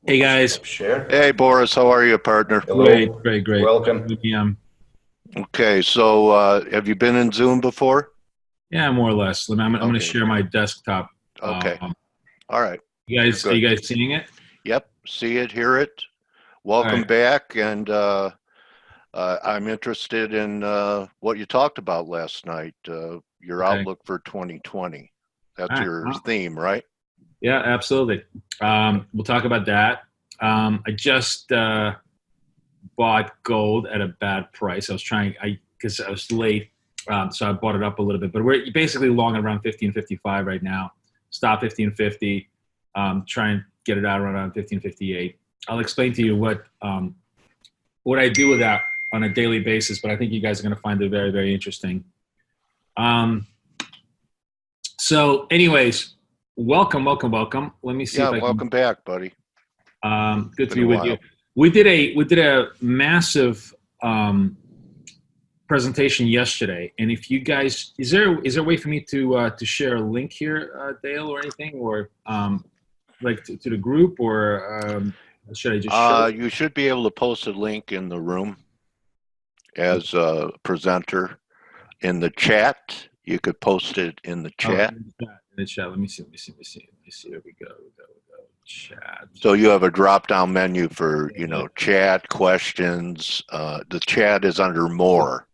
Hey guys, Share. Hey, Boris, how are you, partner? great, Hello. great, great. Welcome. Okay, so have you been in Zoom before? Yeah, more or less. I'm going to Okay, share my desktop. okay, Um, all right, you you're guys, are good. you guys seeing it? Yep, see it, hear it. All Welcome right. back, and I'm interested in what you talked about last night, your Okay. outlook for 2020. All That's right. your Well, theme, right? yeah, absolutely. We'll talk about that. I just bought gold at a bad price. Because I was late, so I bought it up a little bit. But we're basically long around 15.55 right now. Stop 15.50. Try and get it out around 15.58. I'll explain to you what I do with that on a daily basis, but I think you guys are going to find it very, very interesting. Um, so, anyways, welcome. Let me see Yeah, if I can. welcome back, buddy. Good to Been be a with you. while. We did a massive presentation yesterday, and if you guys, is there a way for me to share a link here, Dale, or anything, or like to the group, or should I just show? You should be able to post a link in the room as a presenter in the chat. You could post it in the Oh, chat. in the chat. Let me see. Here we go. Chat. So you have a drop-down menu for, chat, questions. The chat is under more.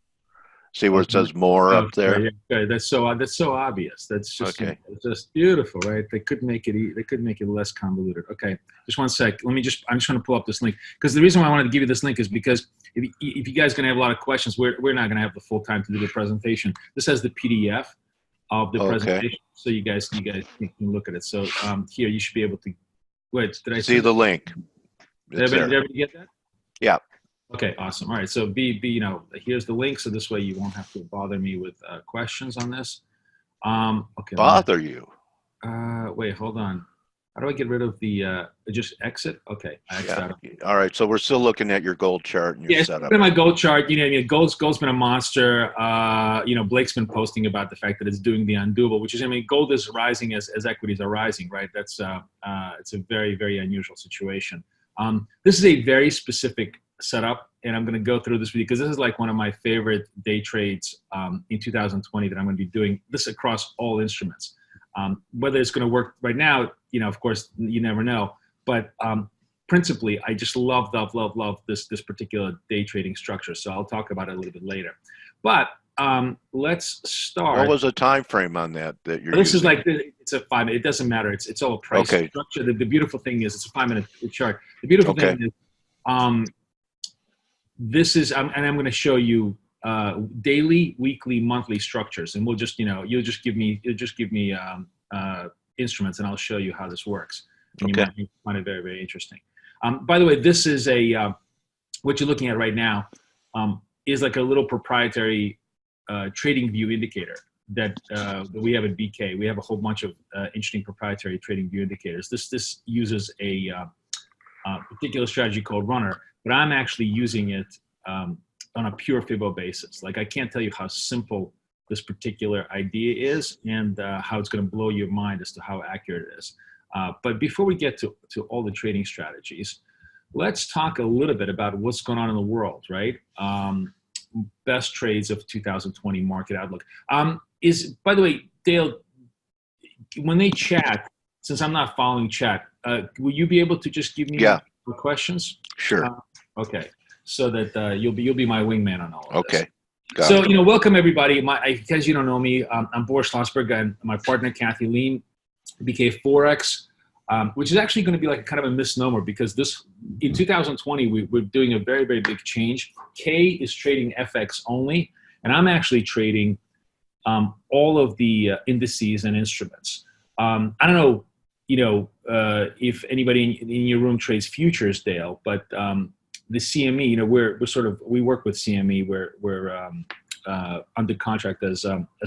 See where it Okay. says more up Okay, there? okay. That's so obvious. That's just Okay. it's just beautiful, right? They couldn't make it. They couldn't make it less convoluted. Okay, just one sec. I'm just going to pull up this link because the reason why I wanted to give you this link is because if you guys are going to have a lot of questions, we're not going to have the full time to do the presentation. This has the PDF of the Okay. presentation, so you guys can look at it. So here you should be able to. Wait, did I See send the it? link. It's Did there. everybody get that? Yeah. Okay, awesome. All right, so here's the link, so this way you won't have to bother me with questions on this. Okay, Bother you. wait, hold on. How do I get rid of the just exit? Okay, I exit Yeah. out. All right. So we're still looking at your gold chart and your Yeah, it's setup. been my gold chart. Gold's been a monster. Blake's been posting about the fact that it's doing the undoable, which is, gold is rising as equities are rising, right? That's it's a very, very unusual situation. This is a very specific setup, and I'm going to go through this with you because this is like one of my favorite day trades in 2020 that I'm going to be doing this across all instruments. Whether it's going to work right now, of course, you never know. But principally, I just love this particular day trading structure. So I'll talk about it a little bit later. But let's What start. was the time frame on that you're This is using? like it's a 5 minute. It doesn't matter. It's all a price Okay. structure. The beautiful thing is it's a 5 minute chart. The beautiful Okay. thing is this is and I'm going to show you daily, weekly, monthly structures, and you'll just give me instruments, and I'll show you how this works. And you Okay. might find it very, very interesting. By the way, this is what you're looking at right now is like a little proprietary trading view indicator that we have at BK. We have a whole bunch of interesting proprietary trading view indicators. This uses a particular strategy called Runner, but I'm actually using it on a pure Fibo basis. Like, I can't tell you how simple this particular idea is and how it's going to blow your mind as to how accurate it is. But before we get to all the trading strategies, let's talk a little bit about what's going on in the world, right? Best trades of 2020 market outlook. By the way, Dale, when they chat, since I'm not following chat, will you be able to just give me questions? Sure. Okay, so that you'll be my wingman on all of this. Okay. Got So, it. welcome everybody. Because you don't know me, I'm Boris Schlossberg, and my partner Kathy Lean, BK Forex, which is actually going to be like kind of a misnomer because in 2020 we're doing a very, very big change. K is trading FX only, and I'm actually trading all of the indices and instruments. I don't know, if anybody in your room trades futures, Dale, but the CME, we work with CME. We're under contract as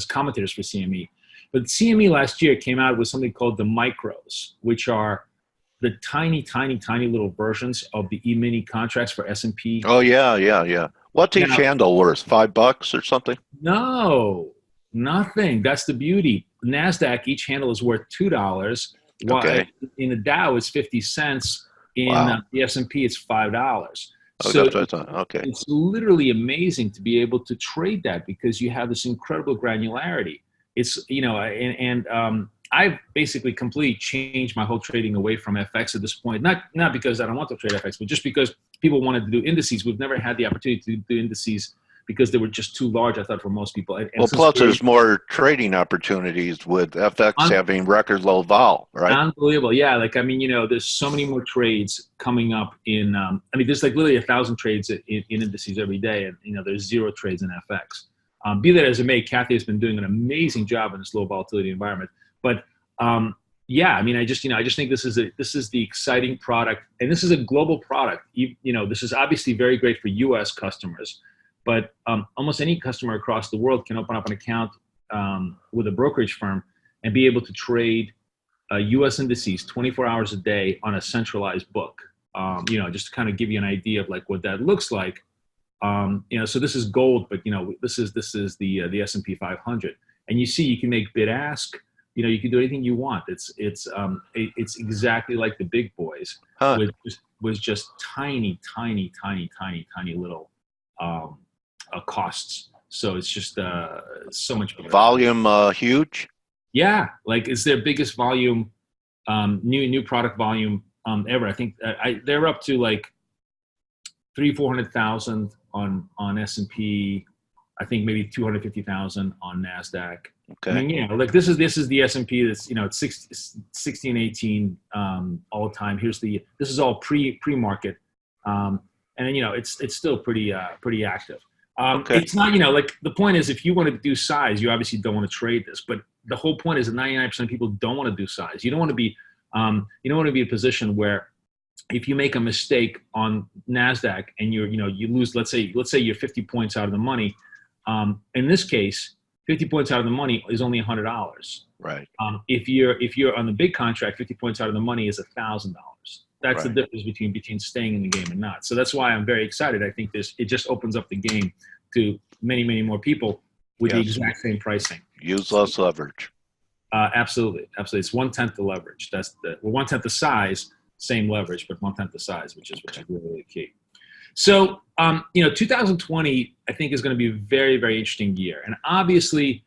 commentators for CME. But CME last year came out with something called the micros, which are the tiny, tiny, tiny little versions of the E-mini contracts for S&P. Oh, yeah. What's each handle worth? $5 or something? No, nothing. That's the beauty. NASDAQ, each handle is worth $2. Okay. In the Dow, it's 50 cents. In the S&P, it's $5. Oh, So that's what I thought. Okay. it's literally amazing to be able to trade that because you have this incredible granularity. It's, I've basically completely changed my whole trading away from FX at this point. Not because I don't want to trade FX, but just because people wanted to do indices. We've never had the opportunity to do indices because they were just too large, I thought, for most people. And well, plus there's more trading opportunities with FX having record low vol, right? Unbelievable. Yeah. Like, I mean, there's so many more trades coming up in, there's like literally 1,000 trades in indices every day. And, there's 0 trades in FX. Be that as it may, Kathy has been doing an amazing job in this low volatility environment. But yeah, I mean, I just think this is the exciting product, and this is a global product. This is obviously very great for U.S. customers, but almost any customer across the world can open up an account with a brokerage firm and be able to trade U.S. indices 24 hours a day on a centralized book. Just to kind of give you an idea of like what that looks like. So this is gold, but this is the S&P 500, and you see you can make bid ask. You can do anything you want. It's exactly like the big boys, with just tiny little costs. So it's just so much better. Volume huge. Yeah, like it's their biggest volume, new product volume ever. I think they're up to like 300,000-400,000 on S&P. I think maybe 250,000 on NASDAQ. Okay. I mean, like this is the S&P that's, it's 16, 18 all the time. This is all pre-market. And then, it's still pretty active. Okay. It's not, like the point is, if you want to do size, you obviously don't want to trade this, but the whole point is that 99% of people don't want to do size. You don't want to be in a position where if you make a mistake on NASDAQ and you lose, let's say you're 50 points out of the money. In this case, 50 points out of the money is only $100. Right. If you're on the big contract, 50 points out of the money is $1,000. That's the difference between staying in the game and not. So that's why I'm very excited. I think it just opens up the game to many, many more people with the exact same pricing. Use less leverage. Absolutely. It's 1/10 the leverage. That's 1/10 the size, same leverage, but 1/10 the size, which is really, really key. So, 2020, I think, is going to be a very, very interesting year. And obviously,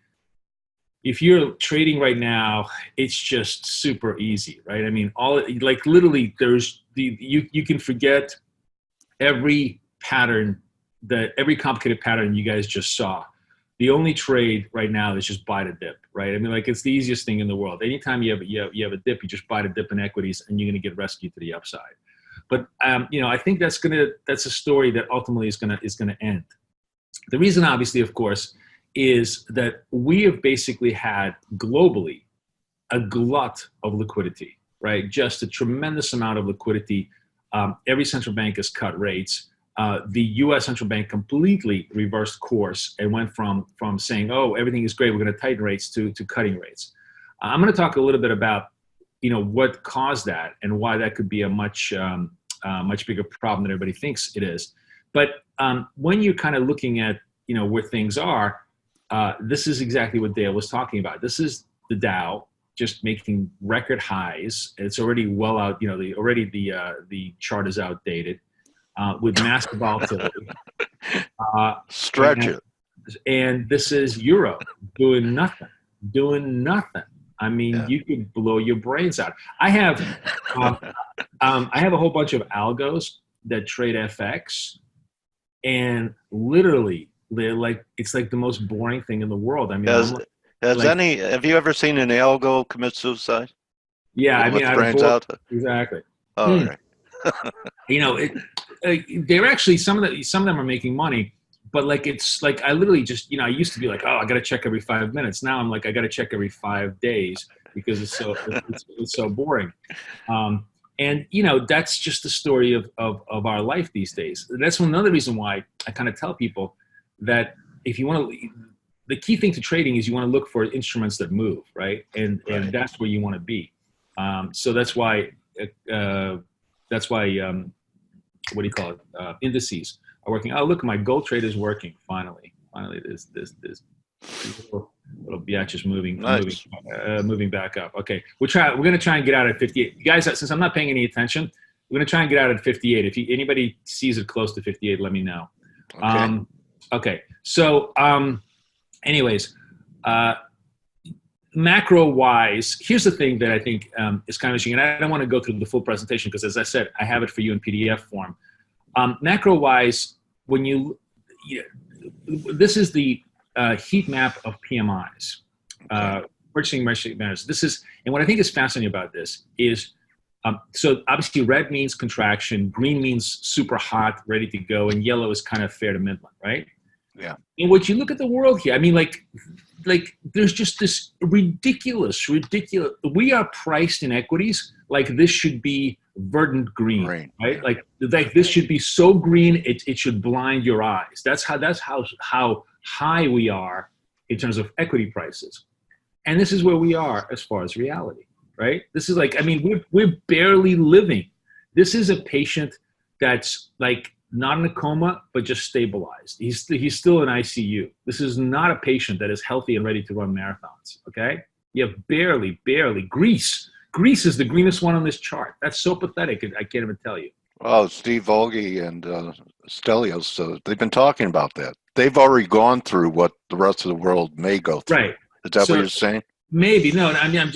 if you're trading right now, it's just super easy, right? I mean, literally, you can forget every complicated pattern you guys just saw. The only trade right now is just buy the dip, right? I mean, like it's the easiest thing in the world. Anytime you have a dip, you just buy the dip in equities, and you're going to get rescued to the upside. But I think that's a story that ultimately is gonna end. The reason, obviously, of course, is that we have basically had globally a glut of liquidity, right? Just a tremendous amount of liquidity. Every central bank has cut rates. The U.S. central bank completely reversed course and went from saying, "Oh, everything is great, we're going to tighten rates," to cutting rates. I'm going to talk a little bit about what caused that and why that could be a much bigger problem than everybody thinks it is. But when you're kind of looking at where things are, this is exactly what Dale was talking about. This is the Dow just making record highs. It's already well out. The chart is outdated with massive volatility. Stretch it. And this is Euro doing nothing. I mean, you could blow your brains out. I have a whole bunch of algos that trade FX, and literally, it's like the most boring thing in the world. I mean, have you ever seen an algo commit suicide? Yeah, I mean, brains out. Exactly. Oh, right. They're actually some of them are making money. But it's like I literally just I used to be like, oh, I got to check every 5 minutes. Now I'm like, I got to check every 5 days because it's so boring. And that's just the story of our life these days. That's another reason why I kind of tell people that if you want to, the key thing to trading is you want to look for instruments that move, right? And that's where you want to be. So that's why what do you call it? Indices are working. Oh, look, my gold trade is working. Finally, this little biatch is moving back up. Okay, we're gonna try and get out at 58. Guys, since I'm not paying any attention, We're going to try and get out at 58. If anybody sees it close to 58, let me know. Okay. Okay. So, anyways, macro-wise, here's the thing that I think is kind of interesting, and I don't want to go through the full presentation because, as I said, I have it for you in PDF form. Macro-wise, this is the heat map of PMIs, purchasing managers. This is, and what I think is fascinating about this is, so obviously red means contraction, green means super hot, ready to go, and yellow is kind of fair to midland, right? Yeah. And what you look at the world here, I mean, like there's just this ridiculous. We are priced in equities like this should be verdant green, right? Yeah. Like this should be so green it should blind your eyes. That's how high we are in terms of equity prices, and this is where we are as far as reality, right? This is like, I mean, we're barely living. This is a patient that's like not in a coma, but just stabilized. He's still in ICU. This is not a patient that is healthy and ready to run marathons, okay? You have barely. Greece is the greenest one on this chart. That's so pathetic, I can't even tell you. Oh, Steve Volge and Stelios, they've been talking about that. They've already gone through what the rest of the world may go through. Right. Is that what you're saying? Maybe. No, I mean, I'm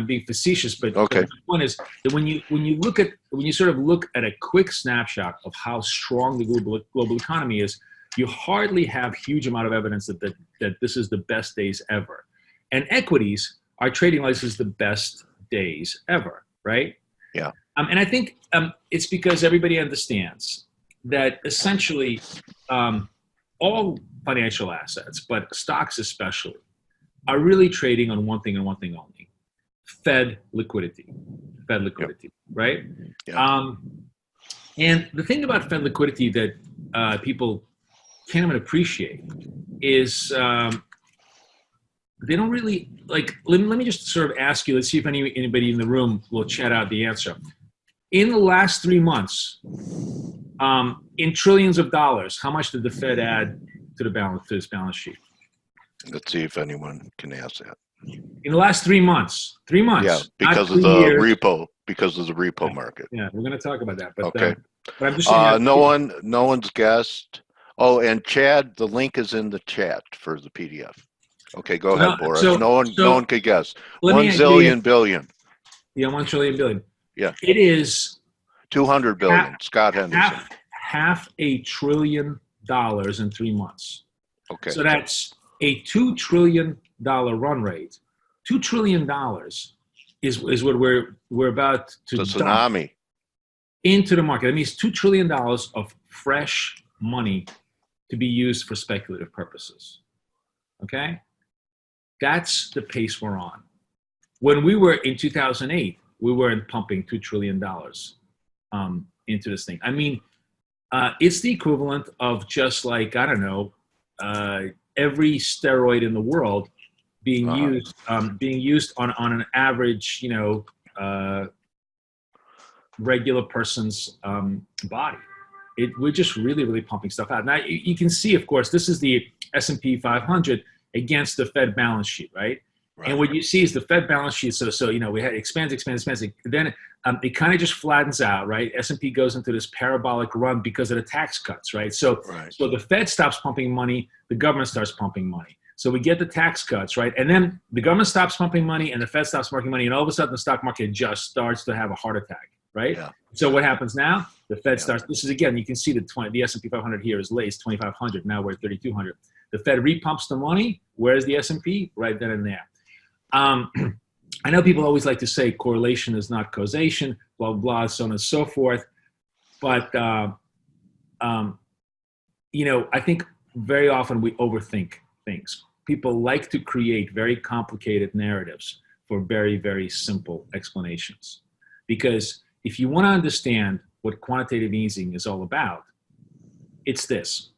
being facetious, but okay. The point is that when you sort of look at a quick snapshot of how strong the global economy is, you hardly have huge amount of evidence that this is the best days ever. And equities are trading like this is the best days ever, right? Yeah. And I think it's because everybody understands that essentially all financial assets, but stocks especially, are really trading on one thing and one thing only: Fed liquidity, yep. Right? Yeah. And the thing about Fed liquidity that people can't even appreciate is they don't really, like, let me just sort of ask you, let's see if anybody in the room will chat out the answer. In the last 3 months, in trillions of dollars, how much did the Fed add to this balance sheet? Let's see if anyone can answer that. In the last 3 months. 3 months. Yeah, because of the repo. Because of the repo market. Yeah, we're going to talk about that. But, okay. But I'm just saying no one's guessed. Oh, and Chad, the link is in the chat for the PDF. Okay, go ahead, Boris. No one could guess. 1 zillion billion. Yeah, 1 trillion billion. Yeah. It is 200 billion. Scott Henderson. Half $1 trillion in 3 months. Okay. So that's a $2 trillion run rate. $2 trillion is what we're about to dump tsunami into the market. That means $2 trillion of fresh money to be used for speculative purposes. Okay? That's the pace we're on. When we were in 2008, we weren't pumping $2 trillion into this thing. I mean, it's the equivalent of just like, I don't know, every steroid in the world being used on an average, regular person's body. We're just really pumping stuff out. Now you can see, of course, this is the S&P 500 against the Fed balance sheet, right? And what you see is the Fed balance sheet. So we had expands. Then it kind of just flattens out, right? S&P goes into this parabolic run because of the tax cuts, right? So the Fed stops pumping money, the government starts pumping money. So we get the tax cuts, right? And then the government stops pumping money and the Fed stops pumping money, and all of a sudden the stock market just starts to have a heart attack, right? Yeah. So what happens now? The Fed starts. This is, again, you can see the S&P 500 here is laced 2,500. Now we're at 3,200. The Fed repumps the money. Where's the S&P? Right then and there. I know people always like to say correlation is not causation, blah, blah, so on and so forth. But, I think very often we overthink things. People like to create very complicated narratives for very, very simple explanations. Because if you want to understand what quantitative easing is all about, it's this.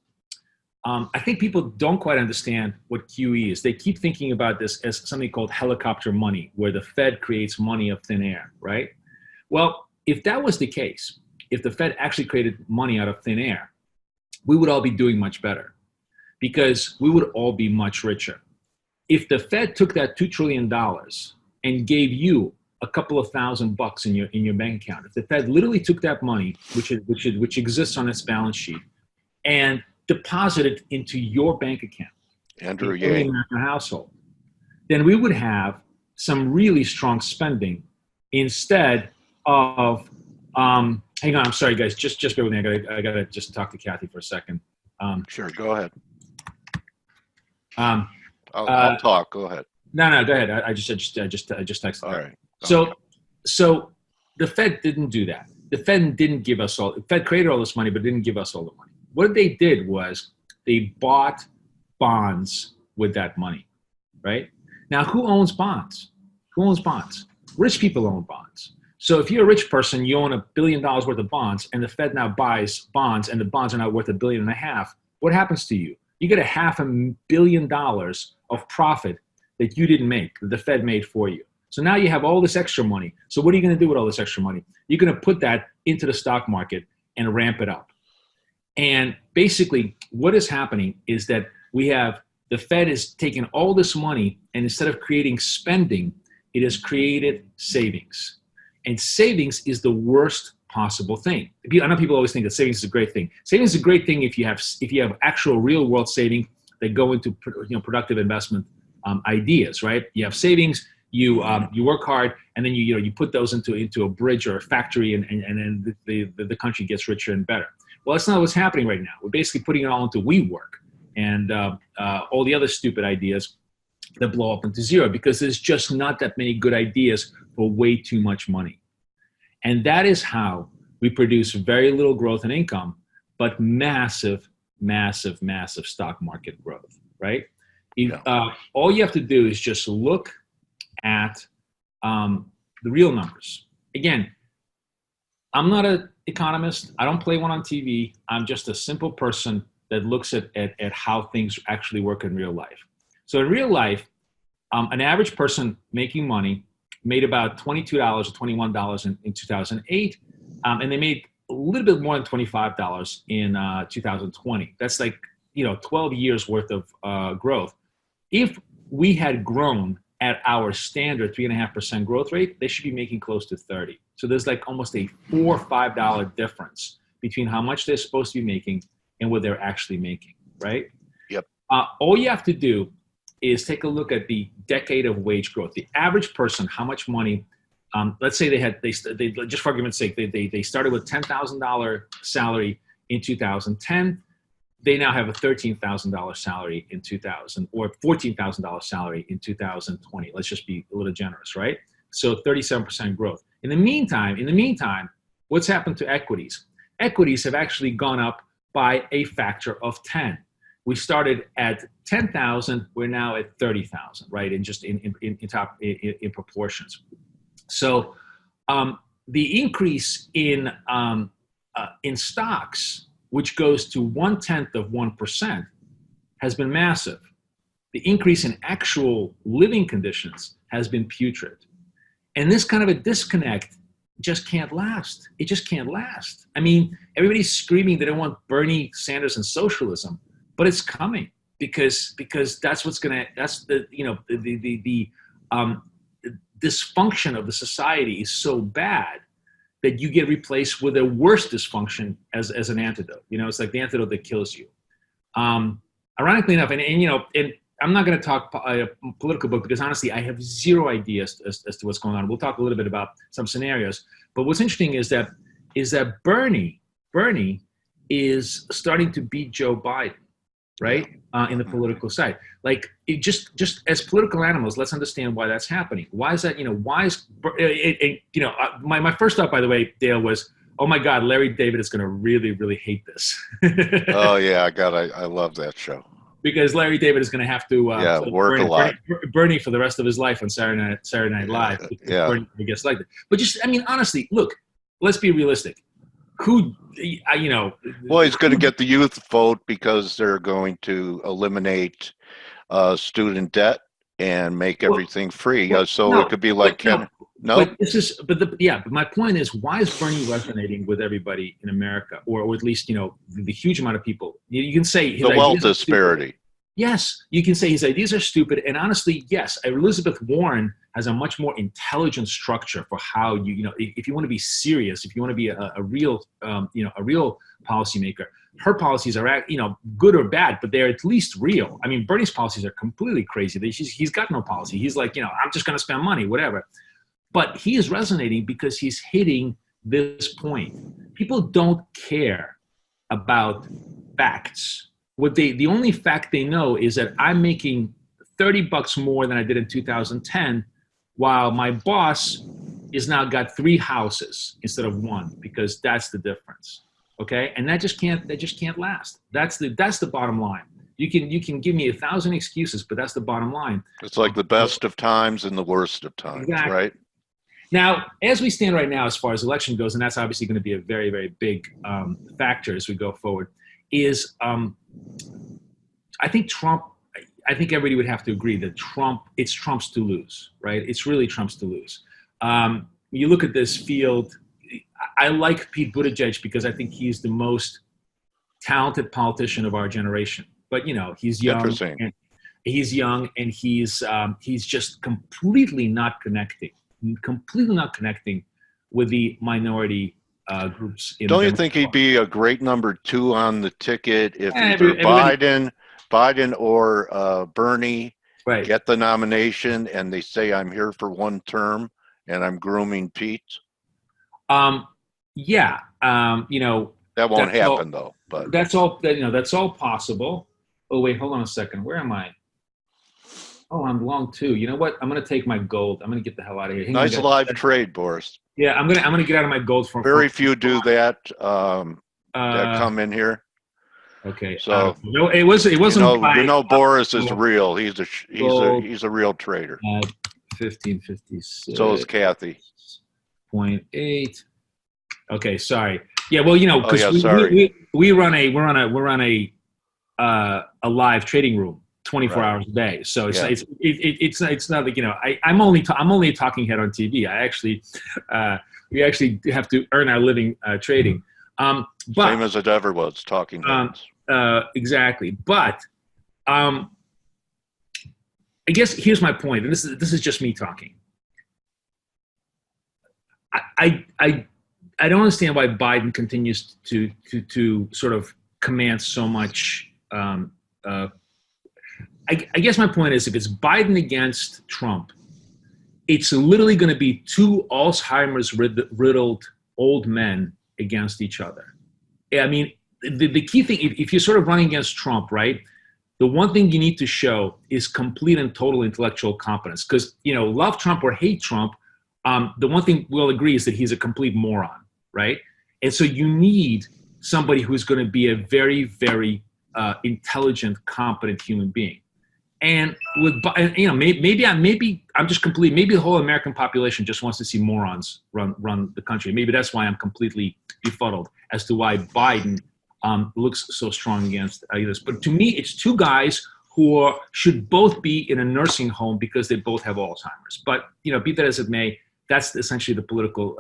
I think people don't quite understand what QE is. They keep thinking about this as something called helicopter money, where the Fed creates money of thin air, right? Well, if that was the case, if the Fed actually created money out of thin air, we would all be doing much better because we would all be much richer. If the Fed took that $2 trillion and gave you a couple of $1,000 in your bank account. If the Fed literally took that money, which exists on its balance sheet, and deposited into your bank account, Andrew in every American household, then we would have some really strong spending instead of hang on, I'm sorry guys, just bear with me. I gotta just talk to Kathy for a second. Sure, go ahead. I'll talk. Go ahead. No, go ahead. I just texted. All right. So the Fed didn't do that. The Fed didn't give us all. The Fed created all this money, but didn't give us all the money. What they did was they bought bonds with that money, right? Now, who owns bonds? Who owns bonds? Rich people own bonds. So if you're a rich person, you own $1 billion worth of bonds, and the Fed now buys bonds, and the bonds are now worth $1.5 billion. What happens to you? You get $500 million of profit that you didn't make, that the Fed made for you. So now you have all this extra money. So what are you going to do with all this extra money? You're going to put that into the stock market and ramp it up. And basically what is happening is that we have the Fed is taking all this money, and instead of creating spending, it has created savings. And savings is the worst possible thing. I know people always think that savings is a great thing. Savings is a great thing if you have actual real world savings that go into productive investment ideas, right? You have savings, you work hard, and then you put those into a bridge or a factory, and then the country gets richer and better. Well, that's not what's happening right now. We're basically putting it all into WeWork and all the other stupid ideas that blow up into zero, because there's just not that many good ideas for way too much money. And that is how we produce very little growth in income, but massive, massive, massive stock market growth, right? All you have to do is just look at the real numbers. Again, I'm not an economist. I don't play one on TV. I'm just a simple person that looks at how things actually work in real life. So in real life, an average person making money made about $22 or $21 in 2008, and they made a little bit more than $25 in 2020. That's like 12 years worth of growth. If we had grown at our standard 3.5% growth rate, they should be making close to 30. So there's like almost a $4 or $5 difference between how much they're supposed to be making and what they're actually making, right? Yep. All you have to do is take a look at the decade of wage growth. The average person, how much money, let's say they just for argument's sake, they started with $10,000 salary in 2010. They now have a $13,000 salary in 2000, or $14,000 salary in 2020. Let's just be a little generous, right? So 37% growth. In the meantime, what's happened to equities? Equities have actually gone up by a factor of 10. We started at 10,000. We're now at 30,000, right? And just in proportions. So the increase in stocks, which goes to 0.1%, has been massive. The increase in actual living conditions has been putrid. And this kind of a disconnect just can't last. It just can't last. I mean, everybody's screaming they don't want Bernie Sanders and socialism, but it's coming because that's what's gonna, that's the dysfunction of the society is so bad that you get replaced with a worse dysfunction as an antidote. It's like the antidote that kills you. Ironically enough, and I'm not going to talk a political book because honestly, I have zero ideas as to what's going on. We'll talk a little bit about some scenarios. But what's interesting is that Bernie is starting to beat Joe Biden, right? In the political side. Like, it just as political animals, let's understand why that's happening. Why is that? My first thought, by the way, Dale, was, oh my God, Larry David is going to really, really hate this. Oh yeah, I love that show. Because Larry David is going to have to work a lot. Bernie for the rest of his life on Saturday Night Live. Yeah. Bernie gets like that. But honestly, look, let's be realistic. Well, he's going to get the youth vote because they're going to eliminate student debt and make everything free. So it could be like But my point is, why is Bernie resonating with everybody in America, or at least the huge amount of people? You can say the wealth disparity. Yes, you can say his ideas are stupid, and honestly, yes, Elizabeth Warren has a much more intelligent structure for how if you want to be serious, if you want to be a real, a real policymaker, her policies are, good or bad, but they're at least real. I mean, Bernie's policies are completely crazy. He's got no policy. He's like, I'm just going to spend money, whatever. But he is resonating because he's hitting this point. People don't care about facts. The only fact they know is that I'm making $30 more than I did in 2010, while my boss is now got 3 houses instead of 1, because that's the difference. Okay, and that just can't last. That's the bottom line. You can give me 1,000 excuses, but that's the bottom line. It's like the best of times and the worst of times, exactly. Right? Now, as we stand right now, as far as election goes, and that's obviously going to be a very, very big factor as we go forward, is I think Trump. I think everybody would have to agree that it's Trump's to lose, right? It's really Trump's to lose. You look at this field. I like Pete Buttigieg because I think he's the most talented politician of our generation. But he's young. And he's just completely not connecting with the minority groups. Don't you think he'd be a great number 2 on the ticket if either Biden or Bernie get the nomination and they say I'm here for 1 term and I'm grooming Pete? Yeah. That won't happen though. But that's all possible. Oh wait, hold on a second. Where am I? Oh, I'm long too. You know what? I'm gonna take my gold. I'm gonna get the hell out of here. Nice live trade, Boris. Yeah, I'm gonna get out of my gold from. Very few do that. That come in here. Okay. So no, it wasn't. Boris is real. He's a real trader. 1556. So is Kathy. 0.8. Okay, sorry. Yeah, well, because we're on a live trading room 24 hours a day. So it's not like I'm only a talking head on TV. I actually we actually have to earn our living trading. But same as it ever was, talking heads. Exactly. But I guess here's my point, and this is just me talking. I don't understand why Biden continues to sort of command so much. I guess my point is, if it's Biden against Trump, it's literally going to be 2 Alzheimer's riddled old men against each other. I mean, the key thing, if you're sort of running against Trump, right, the one thing you need to show is complete and total intellectual competence. Because, love Trump or hate Trump, the one thing we'll agree is that he's a complete moron, right? And so you need somebody who's going to be a very, very intelligent, competent human being. And with, maybe I'm just completely, maybe the whole American population just wants to see morons run the country. Maybe that's why I'm completely befuddled as to why Biden looks so strong against this. But to me, it's 2 guys who should both be in a nursing home because they both have Alzheimer's. But, be that as it may, that's essentially the political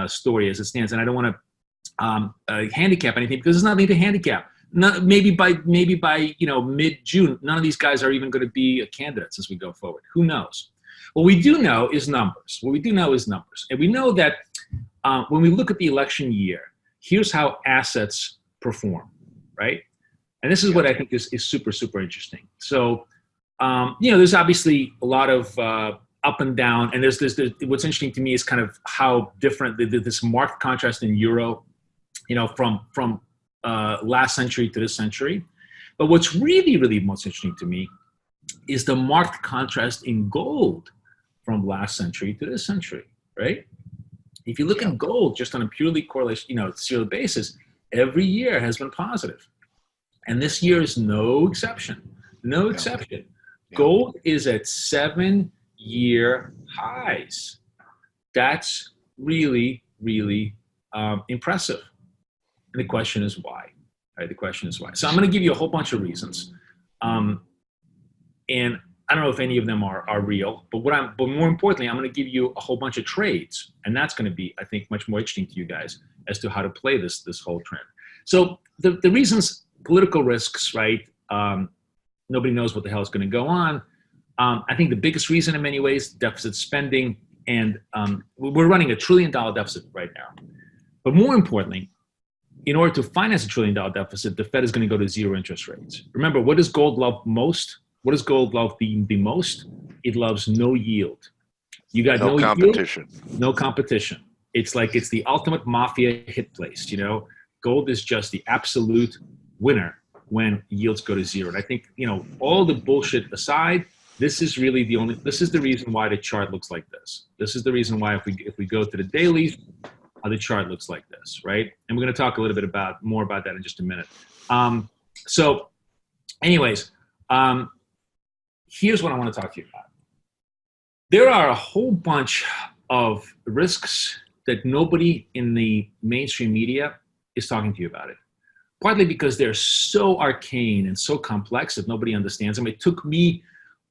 story as it stands. And I don't want to handicap anything because there's nothing to handicap. Maybe by mid-June, none of these guys are even going to be candidates as we go forward. Who knows? What we do know is numbers. And we know that when we look at the election year, here's how assets perform, right? And this is what I think is super, super interesting. So, there's obviously a lot of up and down. And there's what's interesting to me is kind of how different this marked contrast in euro, from last century to this century. But what's really, really most interesting to me is the marked contrast in gold from last century to this century, right? If you look at gold just on a purely correlation, serial basis, every year has been positive. And this year is no exception. No exception. Yeah. Gold is at 7-year highs. That's really, really impressive. And the question is why. Right? The question is why. So I'm going to give you a whole bunch of reasons. And I don't know if any of them are real, but more importantly, I'm going to give you a whole bunch of trades. And that's going to be, I think, much more interesting to you guys as to how to play this whole trend. So the reasons, political risks, right? Nobody knows what the hell is going to go on. I think the biggest reason in many ways, deficit spending, and we're running $1 trillion deficit right now. But more importantly, in order to finance $1 trillion deficit, the Fed is going to go to zero interest rates. Remember, what does gold love most? What does gold love the most? It loves no yield. You got no competition. Yield, no competition. It's like it's the ultimate mafia hit place. You know, gold is just the absolute winner when yields go to zero. And I think, you know, all the bullshit aside, this is really this is the reason why the chart looks like this. This is the reason why if we go to the dailies, the chart looks like this, right? And we're going to talk a little bit more about that in just a minute. So anyways, here's what I want to talk to you about. There are a whole bunch of risks that nobody in the mainstream media is talking to you about it. Partly because they're so arcane and so complex that nobody understands them. It took me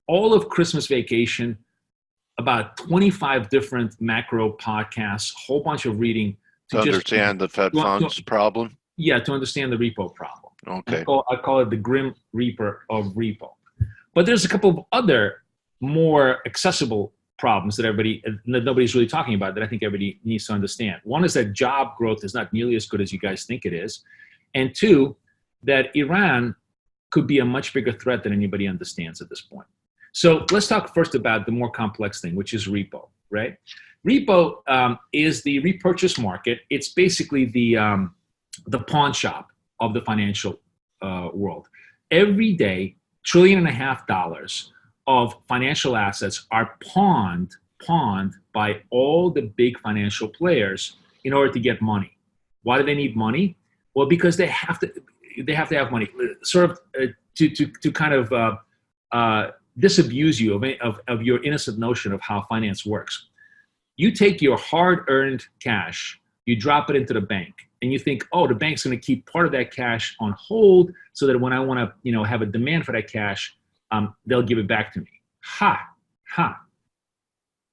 all of Christmas vacation, about 25 different macro podcasts, a whole bunch of reading to understand the Fed funds problem. Yeah, to understand the repo problem. Okay. I call it the grim reaper of repo. But there's a couple of other more accessible problems that nobody's really talking about that I think everybody needs to understand. One is that job growth is not nearly as good as you guys think it is. And two, that Iran could be a much bigger threat than anybody understands at this point. So let's talk first about the more complex thing, which is repo, right? Repo is the repurchase market. It's basically the pawn shop of the financial world. Every day, $1.5 trillion of financial assets are pawned by all the big financial players in order to get money. Why do they need money? Well, because they have to have money, sort of to kind of disabuse you of your innocent notion of how finance works. You take your hard-earned cash, you drop it into the bank, and you think, oh, the bank's going to keep part of that cash on hold so that when I want to, have a demand for that cash, they'll give it back to me. Ha.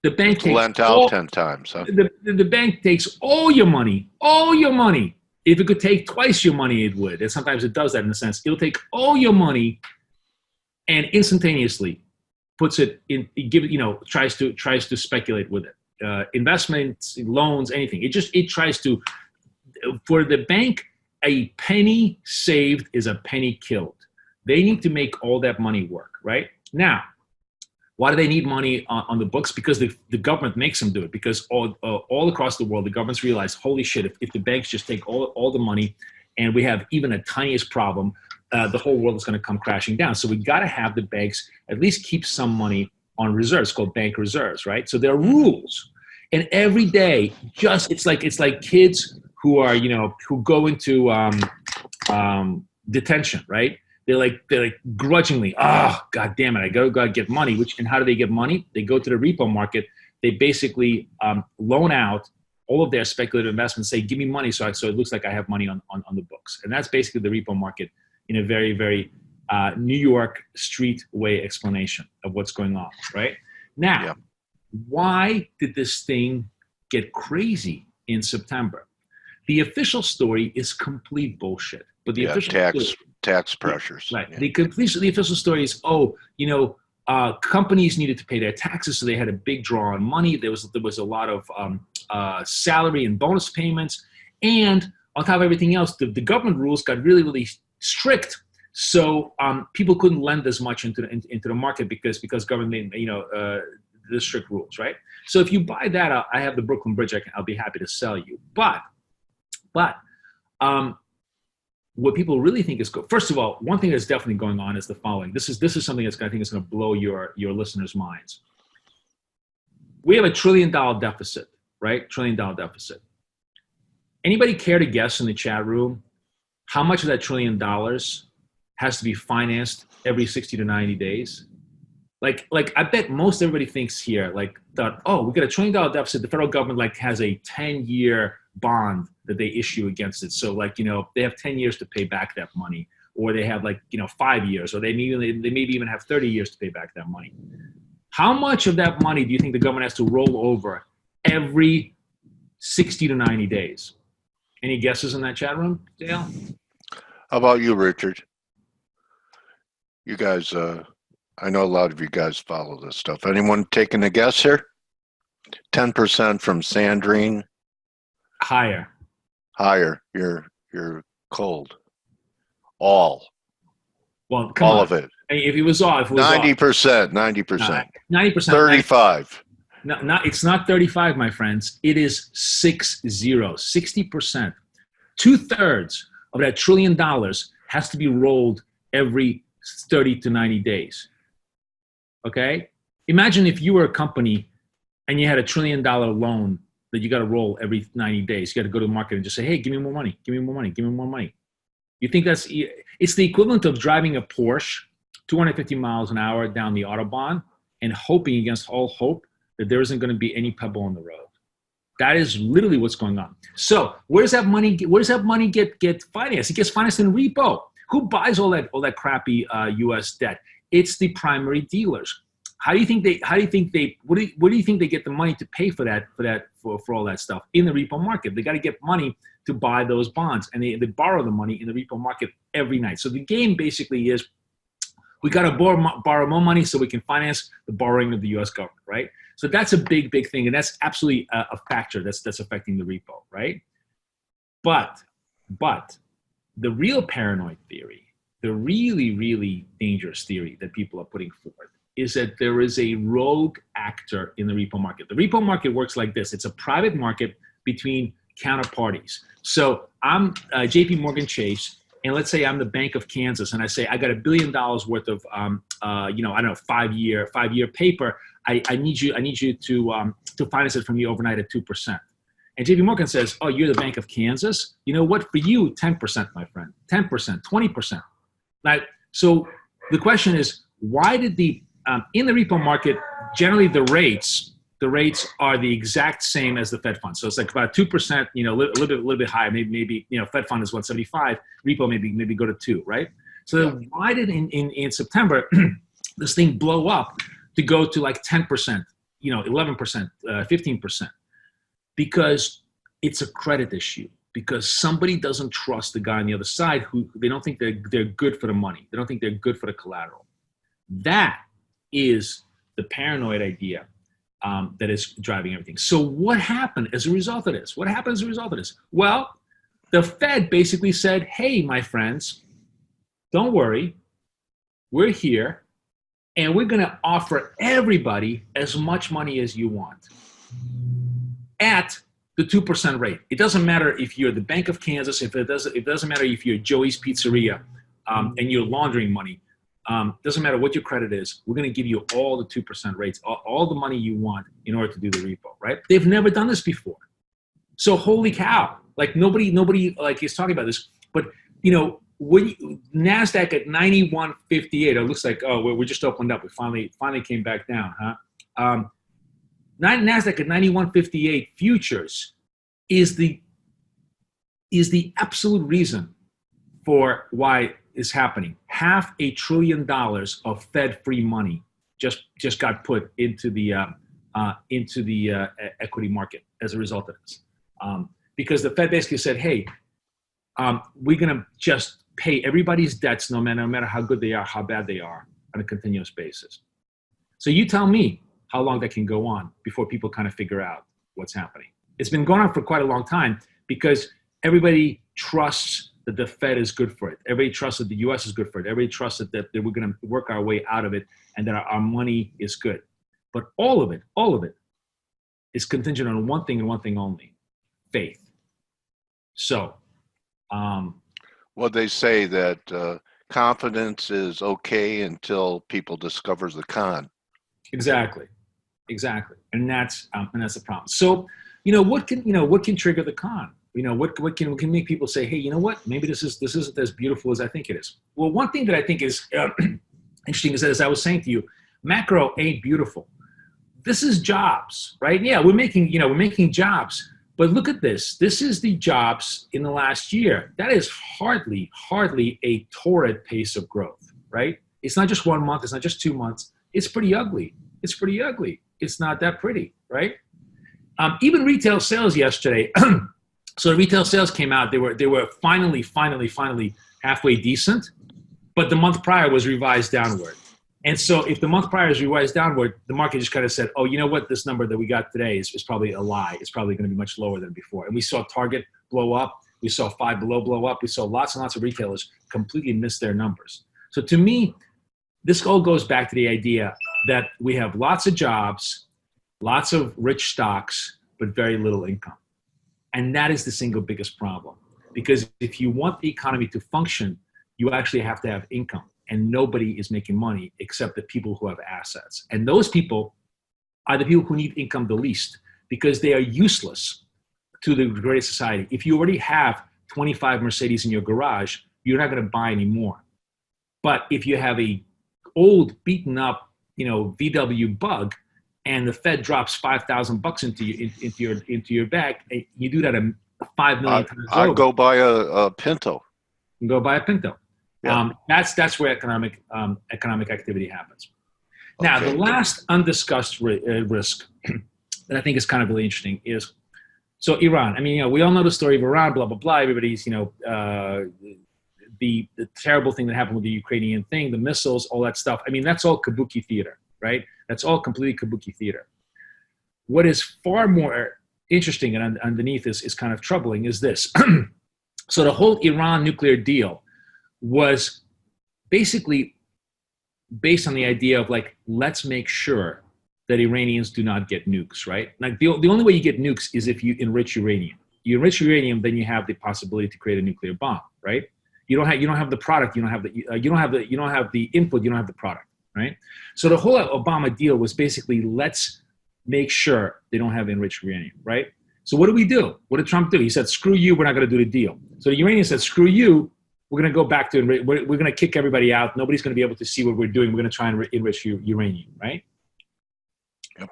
The bank takes lent out 10 times. Huh? The bank takes all your money. If it could take twice your money, it would. And sometimes it does that in a sense. It'll take all your money and instantaneously puts it in, tries to speculate with it. Investments, loans, anything. It tries to, for the bank, a penny saved is a penny killed. They need to make all that money work, right? Now, why do they need money on the books? Because the government makes them do it. Because all across the world, the governments realize, holy shit, if the banks just take all the money and we have even a tiniest problem, the whole world is going to come crashing down. So we got to have the banks at least keep some money on reserves, called bank reserves, right? So there are rules. And every day, it's like kids who are, who go into detention, right? They're like grudgingly, God damn it, I gotta get money. And how do they get money? They go to the repo market. They basically loan out all of their speculative investments, say, give me money so it looks like I have money on the books. And that's basically the repo market in a very, very New York street way explanation of what's going on, right? Now, Why did this thing get crazy in September? The official story is complete bullshit. But the official tax pressures. Right. Yeah. The official story is, companies needed to pay their taxes, so they had a big draw on money. There was a lot of salary and bonus payments, and on top of everything else, the government rules got really, really strict. So people couldn't lend as much into the market because government, the strict rules, right? So if you buy that, I have the Brooklyn Bridge. I'll be happy to sell you. But what people really think is good. First of all, one thing that's definitely going on is the following. This is something I think is going to blow your listeners' minds. We have $1 trillion deficit, right? $1 trillion deficit. Anybody care to guess in the chat room how much of that $1 trillion has to be financed every 60 to 90 days? Like I bet most everybody thinks here, we got $1 trillion deficit. The federal government has a 10-year bond that they issue against it. So they have 10 years to pay back that money, or they have 5 years, or they maybe even have 30 years to pay back that money. How much of that money do you think the government has to roll over every 60 to 90 days? Any guesses in that chat room, Dale? How about you, Richard? You guys I know a lot of you guys follow this stuff. Anyone taking a guess here? 10% from Sandrine. Higher. Higher. You're cold. All. Well, come all on. of it. I mean, if it was off, it was 90%. 90%. 90%. 35. No, it's not 35, my friends. It is 60%. 2/3 of that $1 trillion has to be rolled every 30 to 90 days. Okay? Imagine if you were a company and you had $1 trillion loan that you got to roll every 90 days. You got to go to the market and just say, hey, give me more money, give me more money, give me more money. You think it's the equivalent of driving a Porsche 250 miles an hour down the Autobahn and hoping against all hope that there isn't going to be any pebble on the road. That is literally what's going on. So where does that money get financed? It gets financed in repo. Who buys all that crappy U.S. debt? It's the primary dealers. What do you think they get the money to pay for all that stuff in the repo market? They got to get money to buy those bonds, and they borrow the money in the repo market every night. So the game basically is we got to borrow more money so we can finance the borrowing of the U.S. government, right? So that's a big thing, and that's absolutely a factor that's affecting the repo, right? But the real paranoid theory, the really dangerous theory that people are putting forth is that there is a rogue actor in the repo market. The repo market works like this. It's a private market between counterparties. So I'm JP Morgan Chase, and let's say I'm the Bank of Kansas, and I say I got $1 billion worth of I don't know, five-year paper. I need you to finance it for me overnight at 2%. And JP Morgan says, oh, you're the Bank of Kansas? You know what? For you, 10%, my friend, 10%, 20%. Right? So the question is, why did in the repo market, generally the rates are the exact same as the Fed fund. So it's like about 2%, a little bit higher. Maybe Fed fund is 175, repo maybe go to 2, right? So why did in September this thing blow up to go to like 10%, 11%, 15%? Because it's a credit issue. Because somebody doesn't trust the guy on the other side who they don't think they're good for the money. They don't think they're good for the collateral. That is the paranoid idea that is driving everything. So what happened as a result of this? Well, the Fed basically said, hey, my friends, don't worry. We're here, and we're going to offer everybody as much money as you want at the 2% rate. It doesn't matter if you're the Bank of Kansas, it doesn't matter if you're Joey's Pizzeria and you're laundering money. Doesn't matter what your credit is. We're going to give you all the 2% rates, all the money you want in order to do the repo, right? They've never done this before. So holy cow, like nobody like is talking about this. But when NASDAQ at 91.58, it looks like, oh, we just opened up. We finally came back down, huh? NASDAQ at 91.58 futures is the absolute reason for why it's happening. $500 billion of Fed-free money just got put into the equity market as a result of this, because the Fed basically said, hey, we're gonna just pay everybody's debts no matter how good they are, how bad they are, on a continuous basis. So you tell me how long that can go on before people kind of figure out what's happening. It's been going on for quite a long time because everybody trusts that the Fed is good for it. Everybody trusts that the U.S. is good for it. Everybody trusts that we're going to work our way out of it and that our money is good. But all of it is contingent on one thing and one thing only: faith. So, well, they say that confidence is okay until people discovers the con. Exactly, and that's the problem. So, what can trigger the con? What can make people say, hey, you know what? Maybe this isn't as beautiful as I think it is. Well, one thing that I think is interesting is that, as I was saying to you, macro ain't beautiful. This is jobs, right? Yeah, we're making jobs, but look at this. This is the jobs in the last year. That is hardly a torrid pace of growth, right? It's not just 1 month. It's not just 2 months. It's pretty ugly. It's not that pretty, right? Even retail sales yesterday. So the retail sales came out. They were finally halfway decent, but the month prior was revised downward. And so if the month prior is revised downward, the market just kind of said, oh, you know what? This number that we got today is probably a lie. It's probably going to be much lower than before. And we saw Target blow up. We saw Five Below blow up. We saw lots and lots of retailers completely miss their numbers. So to me, this all goes back to the idea that we have lots of jobs, lots of rich stocks, but very little income. And that is the single biggest problem. Because if you want the economy to function, you actually have to have income. And nobody is making money except the people who have assets. And those people are the people who need income the least because they are useless to the greater society. If you already have 25 Mercedes in your garage, you're not going to buy any more. But if you have a old, beaten up, VW Bug, and the Fed drops $5,000 into your bag, you do that a 5 million times over. I'd go buy a Pinto. You go buy a Pinto. Yeah. That's where economic activity happens. Now, the last undiscussed risk that I think is kind of really interesting is, so Iran. I mean, we all know the story of Iran, blah, blah, blah. Everybody's, the terrible thing that happened with the Ukrainian thing, the missiles, all that stuff. I mean, that's all kabuki theater, right? That's all completely kabuki theater. What is far more interesting and underneath is kind of troubling is this. So the whole Iran nuclear deal was basically based on the idea of like, let's make sure that Iranians do not get nukes, right? Like the only way you get nukes is if you enrich uranium. You enrich uranium, then you have the possibility to create a nuclear bomb, right? You don't have the product, you don't have the input, you don't have the product, right? So the whole Obama deal was basically, let's make sure they don't have enriched uranium, right? So what do we do? What did Trump do? He said, screw you, we're not going to do the deal. So the Iranians said, screw you, we're going to go back to, we're going to kick everybody out. Nobody's going to be able to see what we're doing. We're going to try and enrich uranium, right? Yep.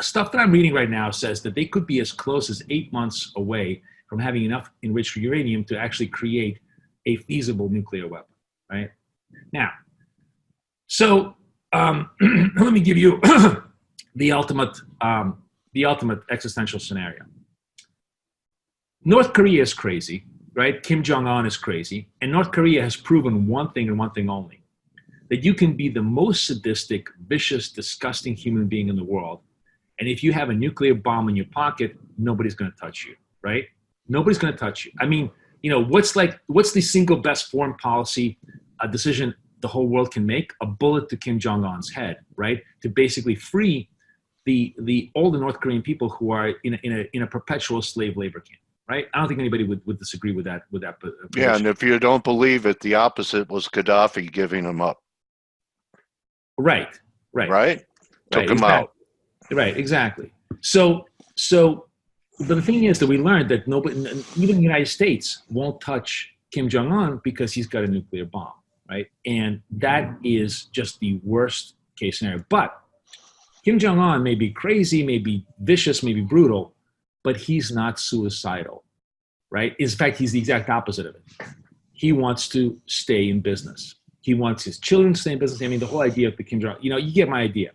Stuff that I'm reading right now says that they could be as close as 8 months away from having enough enriched uranium to actually create a feasible nuclear weapon, right? Now, so let me give you the ultimate existential scenario. North Korea is crazy, right? Kim Jong-un is crazy. And North Korea has proven one thing and one thing only, that you can be the most sadistic, vicious, disgusting human being in the world. And if you have a nuclear bomb in your pocket, nobody's going to touch you, right? Nobody's going to touch you. I mean, what's the single best foreign policy decision the whole world can make? A bullet to Kim Jong-un's head, right? To basically free all the North Korean people who are in a perpetual slave labor camp, right? I don't think anybody would disagree with that. Yeah, and if you don't believe it, the opposite was Gaddafi giving them up. Right. Took them out. Right, exactly. So the thing is that we learned that nobody, even the United States, won't touch Kim Jong-un because he's got a nuclear bomb, right? And that is just the worst case scenario. But Kim Jong-un may be crazy, may be vicious, may be brutal, but he's not suicidal, right? In fact, he's the exact opposite of it. He wants to stay in business. He wants his children to stay in business. I mean, the whole idea of the Kim Jong-un, you get my idea.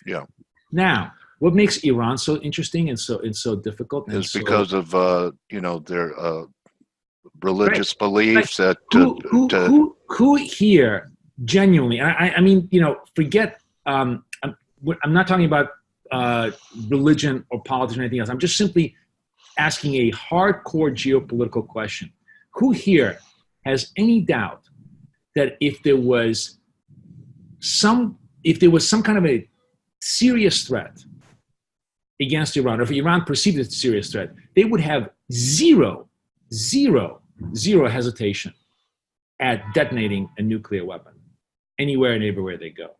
Yeah. Now, what makes Iran so interesting and so difficult is because of their religious beliefs. That who here genuinely, and I mean, forget. I'm not talking about religion or politics or anything else. I'm just simply asking a hardcore geopolitical question. Who here has any doubt that if there was some kind of a serious threat against Iran, or if Iran perceived it as a serious threat, they would have zero hesitation at detonating a nuclear weapon anywhere and everywhere they go,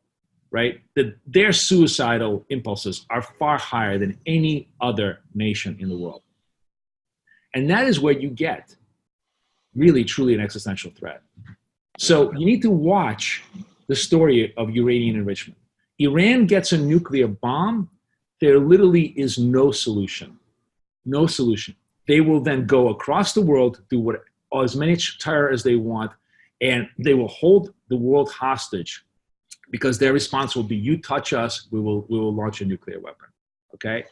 right? Their suicidal impulses are far higher than any other nation in the world. And that is where you get really, truly an existential threat. So you need to watch the story of uranium enrichment. Iran gets a nuclear bomb, there literally is no solution. No solution. They will then go across the world, do as many terror as they want, and they will hold the world hostage because their response will be, you touch us, we will launch a nuclear weapon, okay?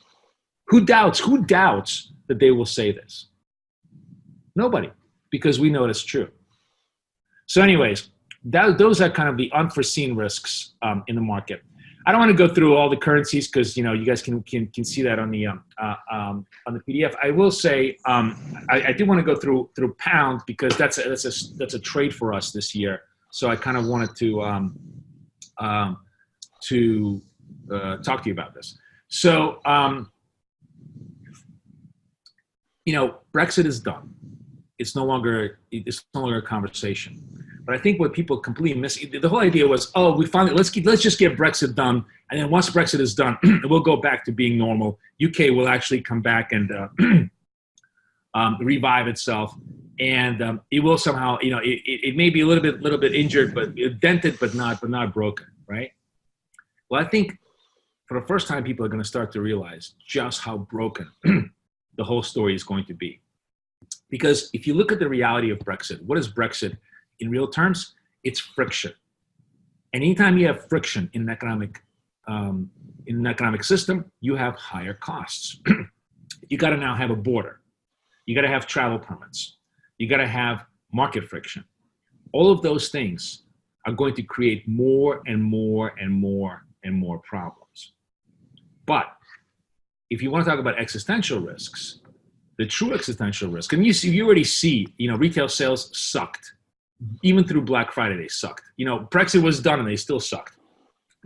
Who doubts that they will say this? Nobody, because we know it's true. So anyways, those are kind of the unforeseen risks in the market. I don't want to go through all the currencies because you guys can see that on the PDF. I will say I do want to go through pound because that's a trade for us this year. So I kind of wanted to talk to you about this. So Brexit is done. It's no longer a conversation. But I think what people completely miss, the whole idea was, oh, we finally, let's just get Brexit done. And then once Brexit is done, we'll go back to being normal. UK will actually come back and revive itself. And it will somehow, it may be a little bit injured, but dented, but not broken, right? Well, I think for the first time, people are going to start to realize just how broken the whole story is going to be. Because if you look at the reality of Brexit, what is Brexit? In real terms, it's friction. And anytime you have friction in an economic system, you have higher costs. You got to now have a border. You got to have travel permits. You got to have market friction. All of those things are going to create more and more and more and more problems. But if you want to talk about existential risks, the true existential risk, and you already see, retail sales sucked. Even through Black Friday, they sucked. Brexit was done and they still sucked.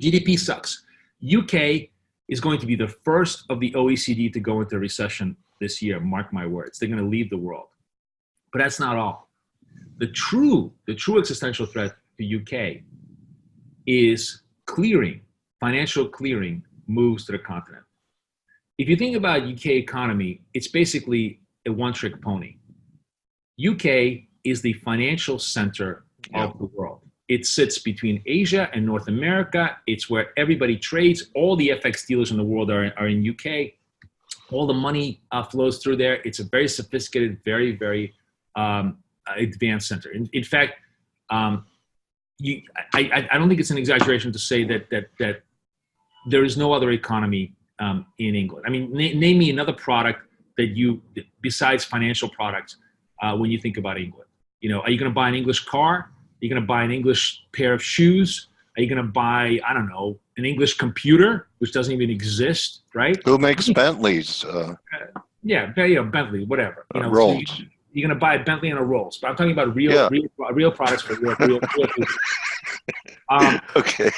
GDP sucks. UK is going to be the first of the OECD to go into recession this year. Mark my words. They're going to leave the world. But that's not all. The true existential threat to UK is clearing, financial clearing moves to the continent. If you think about UK economy, it's basically a one-trick pony. UK is the financial center of the world. It sits between Asia and North America. It's where everybody trades. All the FX dealers in the world are in UK. All the money flows through there. It's a very sophisticated, very, very advanced center. In fact, I don't think it's an exaggeration to say that there is no other economy in England. I mean, name me another product besides financial products when you think about England. Are you going to buy an English car? Are you going to buy an English pair of shoes? Are you going to buy, I don't know, an English computer, which doesn't even exist, right? Who makes Bentleys? Bentley, whatever. Rolls. So you're going to buy a Bentley and a Rolls. But I'm talking about real products for real people. Okay.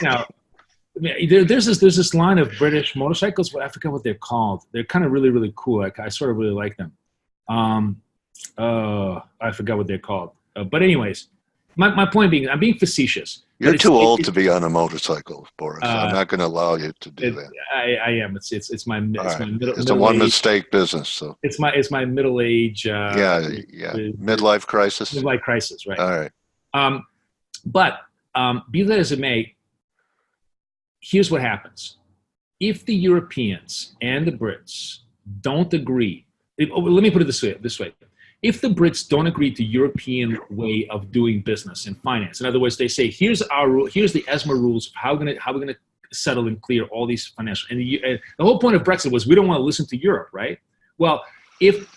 There's this line of British motorcycles. I forget what they're called. They're kind of really, really cool. I sort of really like them. I forgot what they're called. But anyways, my point being, I'm being facetious. You're too old to be on a motorcycle, Boris. I'm not going to allow you to do that. I am. It's my middle. It's a one mistake business. So it's my middle age. Midlife crisis. Midlife crisis, right? All right. But be that as it may, here's what happens: if the Europeans and the Brits don't agree, let me put it this way. If the Brits don't agree to European way of doing business and finance, in other words, they say, here's our rule, here's the ESMA rules of how we're going to settle and clear all these financial. And the whole point of Brexit was we don't want to listen to Europe, right? Well, if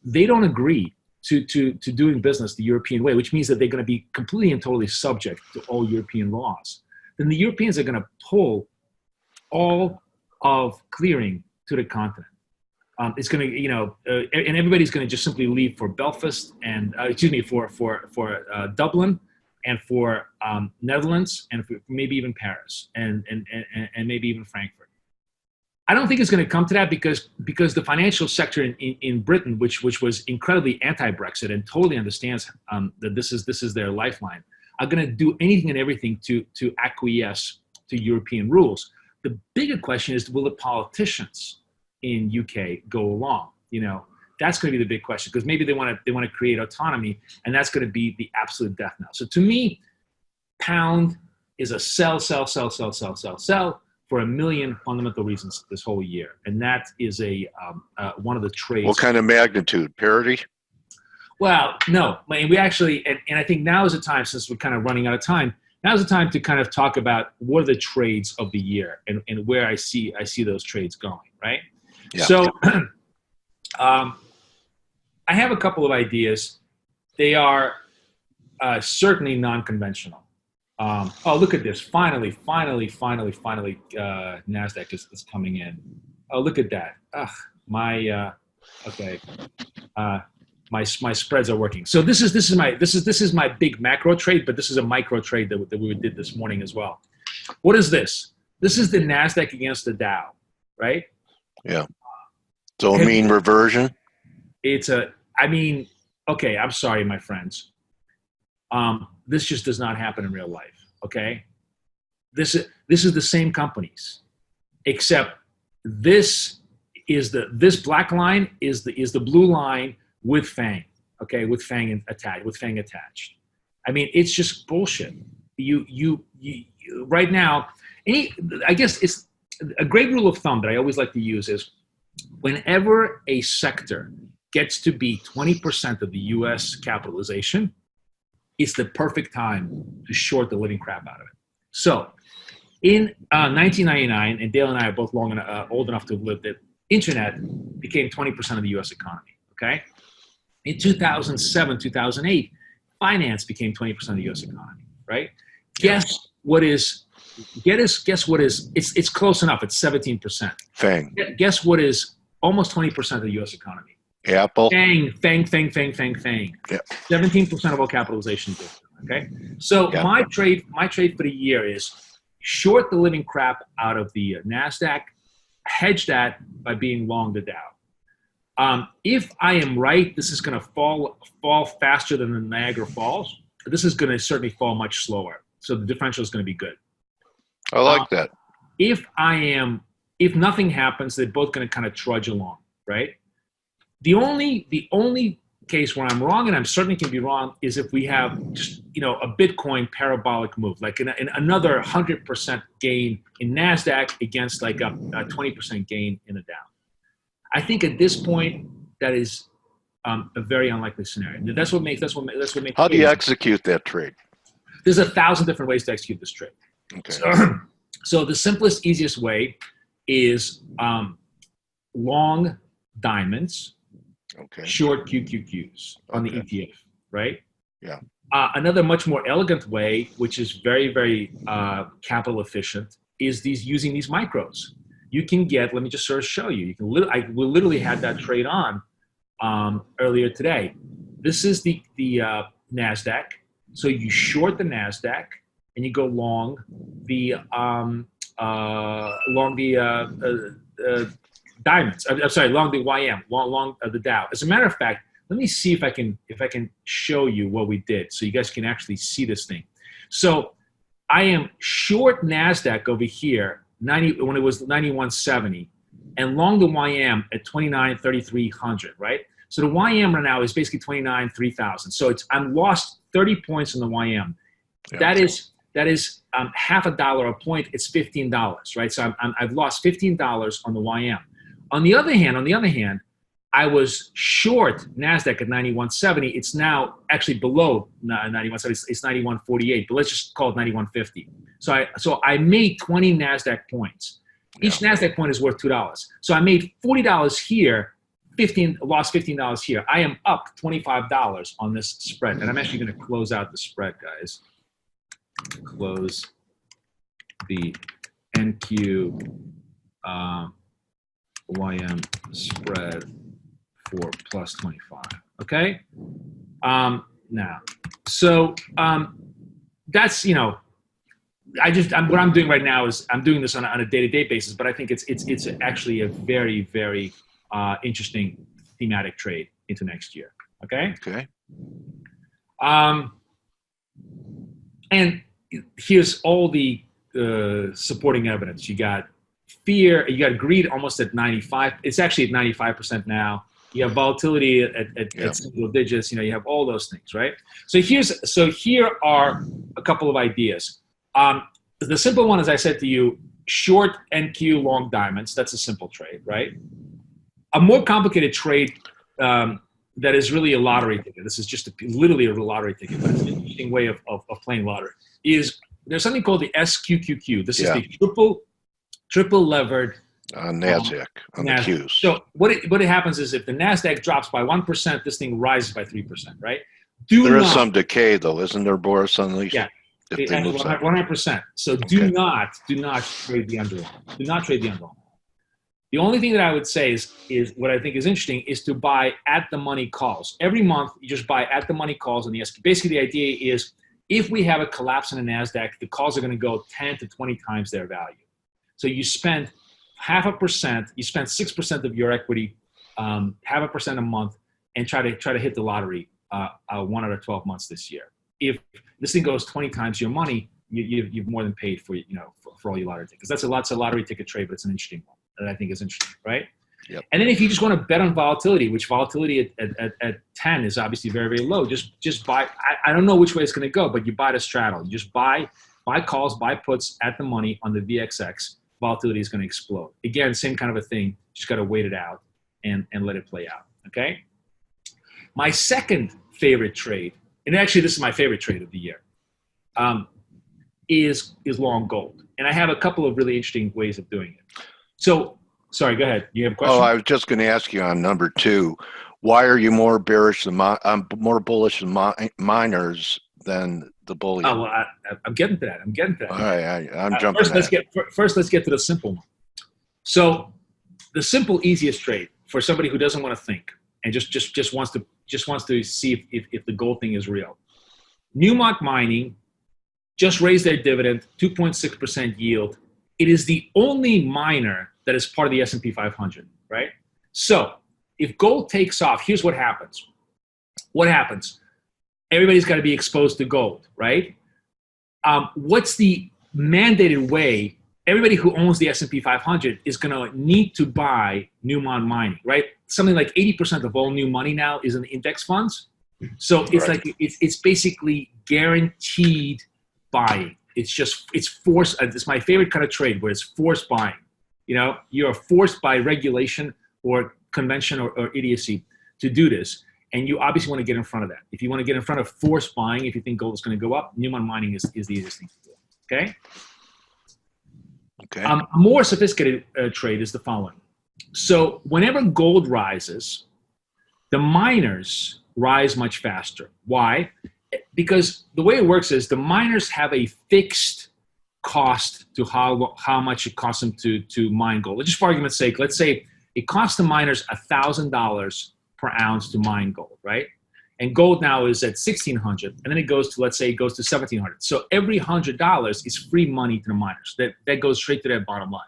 they don't agree to doing business the European way, which means that they're going to be completely and totally subject to all European laws, then the Europeans are going to pull all of clearing to the continent. It's going to, and everybody's going to just simply leave for Belfast and, for Dublin and for Netherlands and for maybe even Paris and maybe even Frankfurt. I don't think it's going to come to that because the financial sector in Britain, which was incredibly anti-Brexit and totally understands that this is their lifeline, are going to do anything and everything to acquiesce to European rules. The bigger question is, will the politicians in UK go along? That's going to be the big question, because maybe they want to create autonomy, and that's going to be the absolute death knell. So to me, pound is a sell for a million fundamental reasons this whole year, and that is one of the trades. What kind of magnitude? Parity? Well, no. We actually, and I think now is the time, since we're kind of running out of time, now's the time to kind of talk about what are the trades of the year and where I see those trades going, right? Yeah. So I have a couple of ideas. They are certainly non-conventional. Oh, look at this. Finally, NASDAQ is coming in. Oh, look at that. Ugh, okay. My spreads are working. So this is my big macro trade, but this is a micro trade that we did this morning as well. What is this? This is the NASDAQ against the Dow, right? Yeah. So a mean reversion? Okay, I'm sorry, my friends. This just does not happen in real life, okay? This is the same companies, except this black line is the blue line with FANG, okay, with FANG attached. I mean, it's just bullshit. You right now, I guess it's a great rule of thumb that I always like to use is whenever a sector gets to be 20% of the U.S. capitalization, it's the perfect time to short the living crap out of it. So in 1999, and Dale and I are both old enough to have lived it, internet became 20% of the U.S. economy, okay? In 2007, 2008, finance became 20% of the U.S. economy, right? Guess what is, it's close enough, it's 17%. FANG. Guess what is almost 20% of the U.S. economy? Apple. FANG. Yeah. 17% of all capitalization. Okay. So my trade for the year is short the living crap out of the NASDAQ, hedge that by being long the Dow. If I am right, this is going to fall faster than the Niagara Falls. This is going to certainly fall much slower. So the differential is going to be good. I like that. If nothing happens, they're both going to kind of trudge along, right? The only case where I'm wrong, and I'm certainly can be wrong, is if we have just, a Bitcoin parabolic move, like another 100% gain in NASDAQ against like a 20% gain in the Dow. I think at this point that is a very unlikely scenario. That's what makes. How do you execute that trade? There's 1,000 different ways to execute this trade. Okay. So the simplest, easiest way is long diamonds. Okay. Short QQQs on the ETF, right? Yeah. Another much more elegant way, which is very, very capital efficient, is using these micros. You can get. Let me just sort of show you. I literally had that trade on earlier today. This is the NASDAQ. So you short the NASDAQ and you go long the diamonds. I'm sorry, long the YM, long the Dow. As a matter of fact, let me see if I can show you what we did, so you guys can actually see this thing. So I am short NASDAQ over here, when it was 9170, and long the YM at 29,300, right? So the YM right now is basically 29,300. So I'm lost 30 points in the YM. Yeah. That is half $1 a point. It's $15, right? So I've lost $15 on the YM. On the other hand, I was short NASDAQ at 9170. It's now actually below 9170. It's 9148, but let's just call it 9150. So I made 20 NASDAQ points. Each NASDAQ point is worth $2. So I made $40 here, lost $15 here. I am up $25 on this spread, and I'm actually going to close out the spread, guys. Close the NQ YM spread for plus 25. Okay. Now, so that's what I'm doing right now is I'm doing this on a day-to-day basis, but I think it's actually a very, very interesting thematic trade into next year. Okay. Okay. And here's all the supporting evidence. You got fear, you got greed almost at 95. It's actually at 95% now. You have volatility at single digits. You have all those things, right? So here are a couple of ideas. The simple one, as I said to you, short NQ, long diamonds. That's a simple trade, right? A more complicated trade that is really a lottery ticket. This is just literally a lottery ticket, but it's an interesting way of playing lottery. There's something called the SQQQ. This is the triple levered NASDAQ on the Qs. So what happens is if the NASDAQ drops by 1%, this thing rises by 3%, right? There is some decay, though, isn't there, Boris? Yeah, if they move 100%. So do not trade the underlying. Do not trade the underlying. The only thing that I would say is what I think is interesting is to buy at the money calls. Every month, you just buy at the money calls on the S&P. Basically, the idea is if we have a collapse in the NASDAQ, the calls are going to go 10 to 20 times their value. So you spend 0.5%, you spend 6% of your equity, 0.5% a month, and try to hit the lottery 1 out of 12 months this year. If this thing goes 20 times your money, you've more than paid for for all your lottery tickets. That's a lottery ticket trade, but it's an interesting one that I think is interesting, right? Yep. And then if you just want to bet on volatility, which volatility at 10 is obviously very, very low, just buy. I don't know which way it's going to go, but you buy the straddle. You just buy calls, buy puts at the money on the VXX. Volatility is going to explode. Again, same kind of a thing. Just got to wait it out and let it play out. Okay. My second favorite trade, and actually this is my favorite trade of the year, is long gold. And I have a couple of really interesting ways of doing it. So, sorry, go ahead. You have a question? Oh, I was just going to ask you on number 2, why are you more bearish than more bullish than miners than the bullion? Oh, well, I'm getting to that. All right, I'm jumping. First, let's get to the simple one. So, the simple, easiest trade for somebody who doesn't want to think and just wants to see if the gold thing is real. Newmont Mining just raised their dividend, 2.6% yield. It is the only miner that is part of the S&P 500, right? So if gold takes off, here's what happens. What happens? Everybody's got to be exposed to gold, right? What's the mandated way? Everybody who owns the S&P 500 is going to need to buy Newmont Mining, right? Something like 80% of all new money now is in index funds. So it's Right. like it's basically guaranteed buying. It's forced. It's my favorite kind of trade where it's forced buying. You're forced by regulation or convention or idiocy to do this. And you obviously want to get in front of that. If you want to get in front of forced buying, if you think gold is going to go up, Newmont Mining is the easiest thing to do. Okay? Okay. A more sophisticated trade is the following. So whenever gold rises, the miners rise much faster. Why? Because the way it works is the miners have a fixed cost to how much it costs them to mine gold. Just for argument's sake, let's say it costs the miners $1,000 per ounce to mine gold, right? And gold now is at $1,600, and then it goes to, let's say, it goes to $1,700. So every $100 is free money to the miners. That goes straight to their bottom line.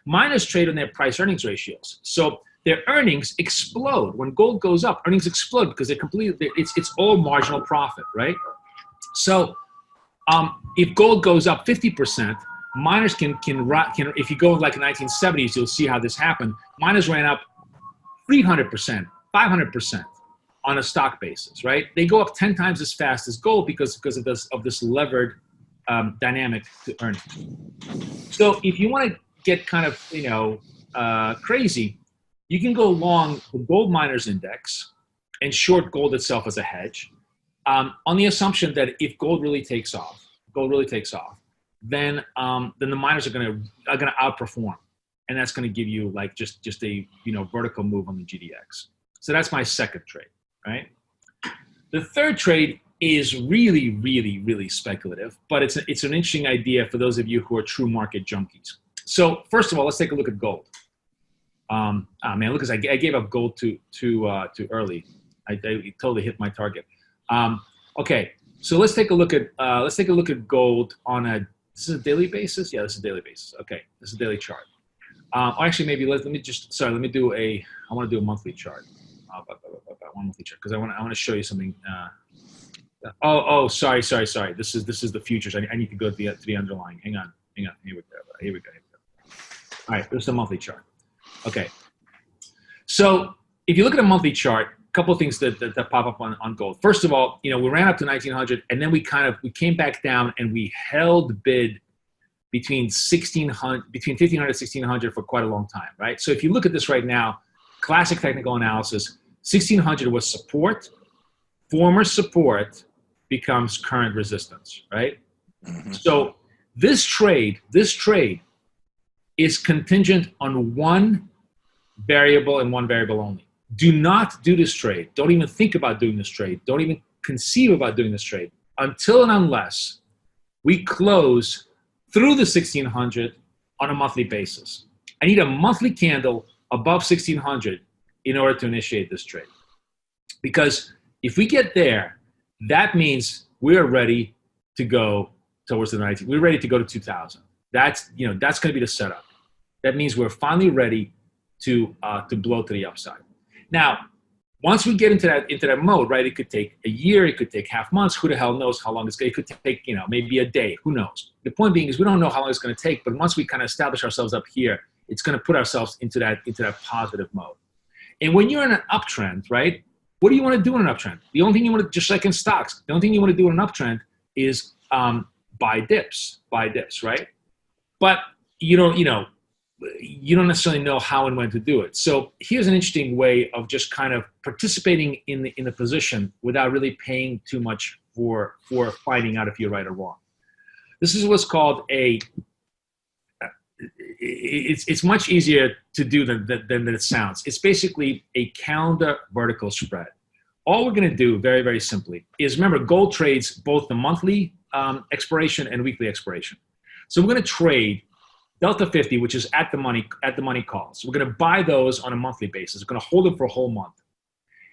Miners trade on their price-earnings ratios. So their earnings explode. When gold goes up, earnings explode because it's all marginal profit, right? So if gold goes up 50%, miners can if you go like the 1970s, you'll see how this happened. Miners ran up 300%, 500% on a stock basis, right? They go up 10 times as fast as gold because of this levered dynamic to earnings. So if you want to get kind of crazy, you can go long the gold miners index and short gold itself as a hedge, on the assumption that if gold really takes off, then the miners are going to outperform, and that's going to give you like just a vertical move on the GDX. So that's my second trade, right? The third trade is really, really, really speculative, but it's an interesting idea for those of you who are true market junkies. So first of all, let's take a look at gold. Man, look, I gave up gold too early. I totally hit my target. Okay, so let's take a look at gold on a. This is a daily basis. Yeah, this is a daily basis. Okay, this is a daily chart. Or actually, maybe let me do a. I want to do a monthly chart. One monthly chart because I want to show you something. Sorry. This is the futures. I need to go to the underlying. Hang on. Here we go. All right, this is the monthly chart. Okay. So if you look at a monthly chart, a couple of things that pop up on gold. First of all, we ran up to 1900, and then we came back down and we held bid between 1500 and 1600 for quite a long time, right? So if you look at this right now, classic technical analysis, 1600 was support, former support becomes current resistance, right? Mm-hmm. So this trade is contingent on one variable and one variable only. Do not do this trade. Don't even think about doing this trade. Don't even conceive about doing this trade until and unless we close through the 1600 on a monthly basis. I need a monthly candle above 1600 in order to initiate this trade. Because if we get there, that means we're ready to go towards the 19. We're ready to go to 2000. That's going to be the setup. That means we're finally ready to blow to the upside. Now, once we get into that mode, right? It could take a year, it could take half months. Who the hell knows how long it's going to take? It could take, maybe a day. Who knows? The point being is we don't know how long it's going to take. But once we kind of establish ourselves up here, it's going to put ourselves into that positive mode. And when you're in an uptrend, right? What do you want to do in an uptrend? The only thing you want to, just like in stocks, the only thing you want to do in an uptrend is buy dips, right? But you don't necessarily know how and when to do it. So here's an interesting way of just kind of participating in the position without really paying too much for finding out if you're right or wrong. This is what's called it's much easier to do than it sounds. It's basically a calendar vertical spread. All we're going to do very, very simply is, remember, gold trades both the monthly expiration and weekly expiration. So we're going to trade Delta 50, which is at the money calls. We're going to buy those on a monthly basis. We're going to hold them for a whole month.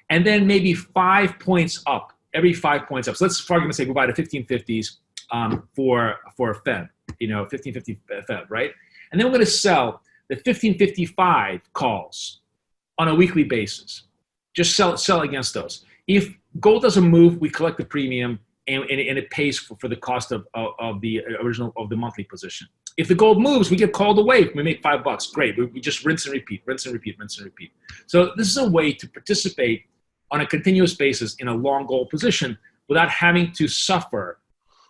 And then maybe 5 points up, every 5 points up. So let's, for argument's sake, we buy the 1550s for a Fed, 1550 Fed, right? And then we're going to sell the 1555 calls on a weekly basis. Just sell against those. If gold doesn't move, we collect the premium and it pays for the cost of the original of the monthly position. If the gold moves, we get called away. We make $5. Great. We just rinse and repeat, rinse and repeat, rinse and repeat. So this is a way to participate on a continuous basis in a long gold position without having to suffer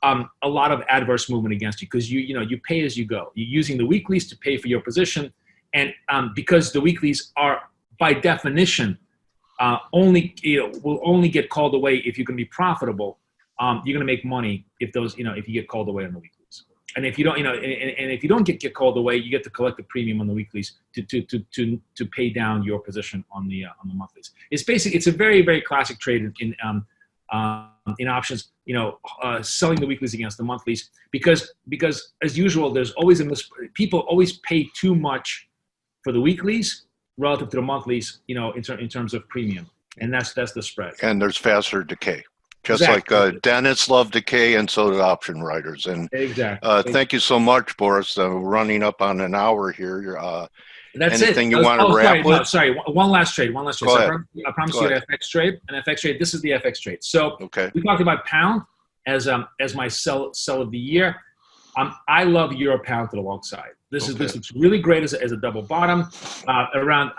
a lot of adverse movement against you, because you pay as you go. You're using the weeklies to pay for your position, and because the weeklies are by definition will only get called away if you're going to be profitable. You're going to make money if if you get called away on the weeklies. And if you don't, and if you don't get called away, you get to collect the premium on the weeklies to pay down your position on the monthlies. It's a very, very classic trade in options. Selling the weeklies against the monthlies because as usual, there's always people always pay too much for the weeklies relative to the monthlies. In terms of premium, and that's the spread. And there's faster decay. Just exactly. Like dentists love decay, and so do option writers. And exactly. Thank you so much, Boris. Running up on an hour here. That's anything it. you want to wrap with? No, sorry. One last trade. Go So I promise you an FX trade. An FX trade. This is the FX trade. So we talked about pound as my sell of the year. I love euro pound to the long side. This looks really great as a double bottom. Around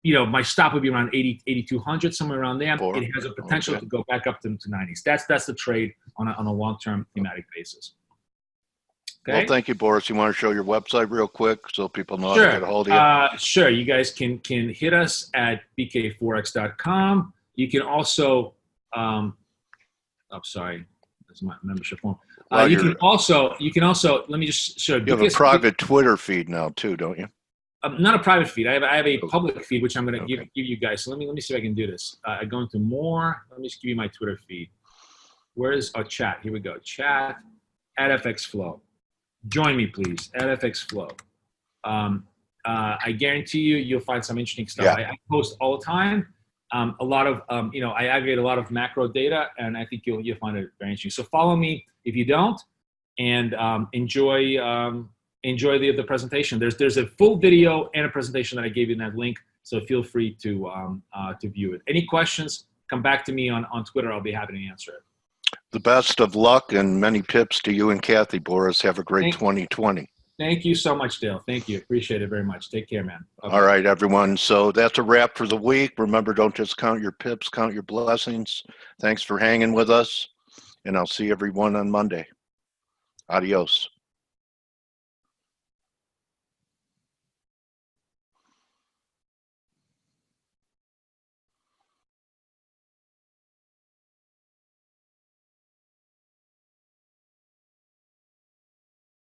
my stop would be around 8,200, somewhere around there. It has a potential to go back up to 90s. That's the trade on a long-term thematic basis. Okay? Well, thank you, Boris. You want to show your website real quick so people know how to get a hold of you? Sure. You guys can hit us at bkforex.com. You can also, sorry, that's my membership form. You can also, let me just show you. You have a private Twitter feed now too, don't you? Not a private feed. I have a public feed, which I'm going to give you guys. So let me see if I can do this. I go into more. Let me just give you my Twitter feed. Where is our chat? Here we go. Chat at FX Flow. Join me, please, at FX Flow. I guarantee you'll find some interesting stuff. Yeah. I post all the time. A lot of, I aggregate a lot of macro data, and I think you'll find it very interesting. So follow me if you don't, and enjoy the presentation. There's a full video and a presentation that I gave you in that link, so feel free to view it. Any questions, come back to me on Twitter. I'll be happy to answer it. The best of luck and many pips to you and Kathy, Boris. Have a great 2020. Thank you so much, Dale. Thank you. Appreciate it very much. Take care, man. All right, everyone. So that's a wrap for the week. Remember, don't just count your pips, count your blessings. Thanks for hanging with us, and I'll see everyone on Monday. Adios.